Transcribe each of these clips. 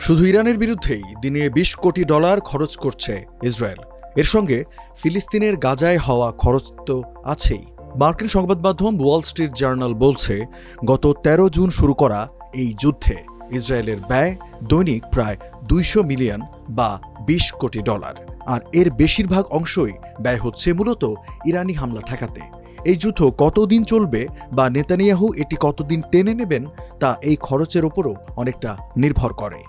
শুধু ইরানের বিরুদ্ধেই দিনে ২০ কোটি ডলার খরচ করছে ইসরায়েল। এর সঙ্গে ফিলিস্তিনের গাজায় হওয়া খরচ তো আছেই। মার্কিন সংবাদ মাধ্যম ওয়াল স্ট্রিট জার্নাল বলছে, গত ১৩ জুন শুরু করা এই যুদ্ধে ইসরায়েলের ব্যয় দৈনিক প্রায় ২০০ মিলিয়ন বা ২০ কোটি ডলার। আর এর বেশিরভাগ অংশই ব্যয় হচ্ছে মূলত ইরানি হামলা ঠেকাতে। এই যুদ্ধ কতদিন চলবে বা নেতানিয়াহু এটি কতদিন টেনে নেবেন তা এই খরচের ওপরও অনেকটা নির্ভর করে।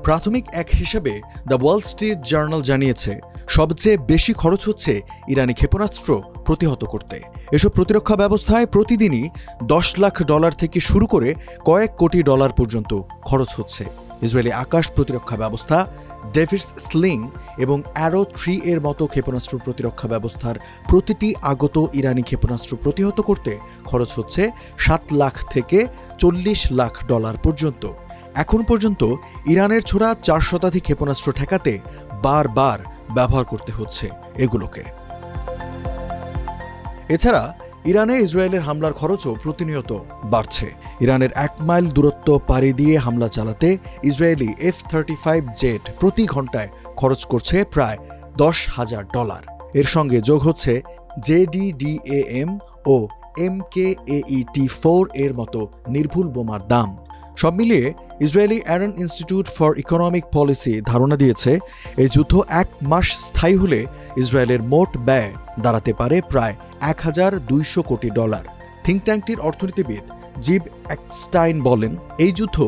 প্রাথমিক এক হিসেবে দ্য ওয়াল স্ট্রিট জার্নাল জানিয়েছে, সবচেয়ে বেশি খরচ হচ্ছে ইরানি ক্ষেপণাস্ত্র প্রতিহত করতে। এসব প্রতিরক্ষা ব্যবস্থায় প্রতিদিনই ১০ লাখ ডলার থেকে শুরু করে কয়েক কোটি ডলার পর্যন্ত খরচ হচ্ছে। ইসরায়েলি আকাশ প্রতিরক্ষা ব্যবস্থা, ডেভিডস স্লিং এবং অ্যারো 3 এর মতো ক্ষেপণাস্ত্র প্রতিরক্ষা ব্যবস্থার প্রতিটি আগত ইরানি ক্ষেপণাস্ত্র প্রতিহত করতে খরচ হচ্ছে ৭ লাখ থেকে ৪০ লাখ ডলার পর্যন্ত। এখন পর্যন্ত ইরানের ছোড়া ৪ শতাধিক ক্ষেপণাস্ত্র ঠেকাতে বারবার ব্যবহার করতে হচ্ছে এগুলোকে। এছাড়া ইরানে ইসরায়েলের হামলার খরচও প্রতিনিয়ত বাড়ছে। ইরানের ১ মাইল দূরত্ব পাড়ি দিয়ে হামলা চালাতে ইসরায়েলি F-35 জেট প্রতি ঘন্টায় খরচ করছে প্রায় $১০,০০০। এর সঙ্গে যোগ হচ্ছে JDDAM ও MKAET-4 এর মতো নির্ভুল বোমার দাম। সব মিলিয়ে Israeli Aaron institute for economic policy ধারণা দিয়েছে, এই যুদ্ধ ১ মাস স্থায়ী হলে ইসরায়েলের মোট ব্যয় দাঁড়াতে পারে প্রায় ১,২০০ কোটি ডলার। থিঙ্ক ট্যাঙ্কটির অর্থনীতিবিদ জিব একস্টাইন বলেন, এই যুদ্ধ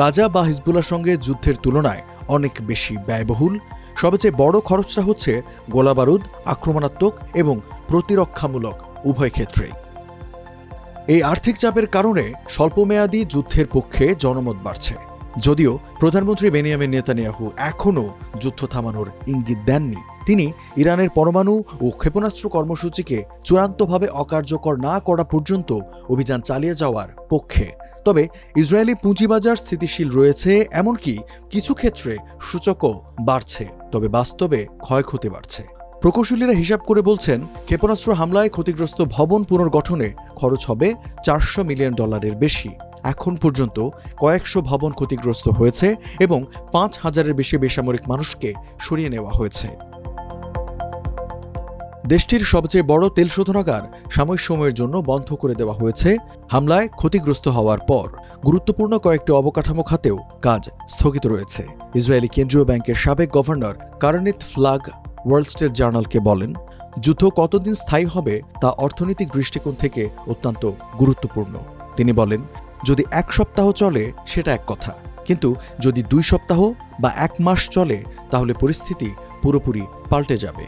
গাজা বা হিজবুল্লাহর সঙ্গে যুদ্ধের তুলনায় অনেক বেশি ব্যয়বহুল। সবচেয়ে বড় খরচটা হচ্ছে গোলাবারুদ, আক্রমণাত্মক এবং প্রতিরক্ষামূলক উভয় ক্ষেত্রেই। এই আর্থিক চাপের কারণে স্বল্পমেয়াদী যুদ্ধের পক্ষে জনমত বাড়ছে। যদিও প্রধানমন্ত্রী বেনিয়ামিন নেতানিয়াহু এখনও যুদ্ধ থামানোর ইঙ্গিত দেননি। তিনি ইরানের পরমাণু ও ক্ষেপণাস্ত্র কর্মসূচিকে চূড়ান্তভাবে অকার্যকর না করা পর্যন্ত অভিযান চালিয়ে যাওয়ার পক্ষে। তবে ইসরায়েলি পুঁজিবাজার স্থিতিশীল রয়েছে, এমনকি কিছু ক্ষেত্রে সূচকও বাড়ছে, তবে বাস্তবে ক্ষয়ক্ষতি বাড়ছে। প্রকৌশলীরা হিসাব করে বলছেন, ক্ষেপণাস্ত্র হামলায় ক্ষতিগ্রস্ত ভবন পুনর্গঠনে খরচ হবে $৪০০ মিলিয়ন বেশি। এখন পর্যন্ত কয়েকশো ভবন ক্ষতিগ্রস্ত হয়েছে এবং ৫,০০০-এর বেশি বেসামরিক মানুষকে সরিয়ে নেওয়া হয়েছে। দেশটির সবচেয়ে বড় তেল শোধনাগার সাময়িক সময়ের জন্য বন্ধ করে দেওয়া হয়েছে হামলায় ক্ষতিগ্রস্ত হওয়ার পর। গুরুত্বপূর্ণ কয়েকটি অবকাঠামো খাতেও কাজ স্থগিত রয়েছে। ইসরায়েলি কেন্দ্রীয় ব্যাংকের সাবেক গভর্নর কারনিত ফ্লাগ ওয়াল স্ট্রিট জার্নালকে বলেন, যুদ্ধ কতদিন স্থায়ী হবে তা অর্থনৈতিক দৃষ্টিকোণ থেকে অত্যন্ত গুরুত্বপূর্ণ। তিনি বলেন, যদি ১ সপ্তাহ চলে সেটা এক কথা, কিন্তু যদি ২ সপ্তাহ বা ১ মাস চলে তাহলে পরিস্থিতি পুরোপুরি পাল্টে যাবে।